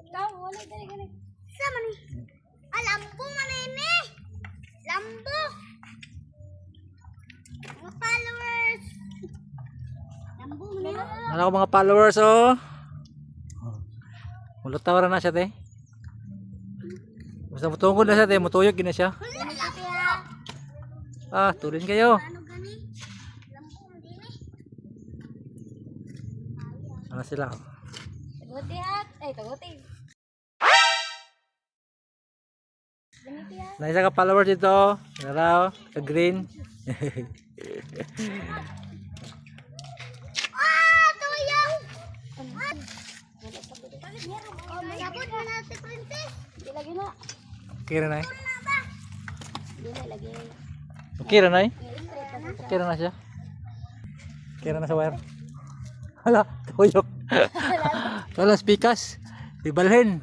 Ikaw, wala gani. Sama ni. Lambo man ini. Lambo. Mga followers. Lambo man. Ano ko mga followers oh. Mulutaw na siya te. Basta mutungkod na siya te, mutuyog gina siya. Ah, tulin kayo. Ano gani? Lambo man ini. Ano sila? Taguti at. Ay, taguti. Ganito yan. Na isa ka followers dito. Naraw, ka green. Ah, tuyong. Oh, mayabot mo na si Princess. Hindi lagi na. Kira na eh. Hindi na lagi. Kira na eh. I-straight na siya. Kira na siya. Kira na sa wire. Hala, tuyok. Wala, spikas. Ibalhin.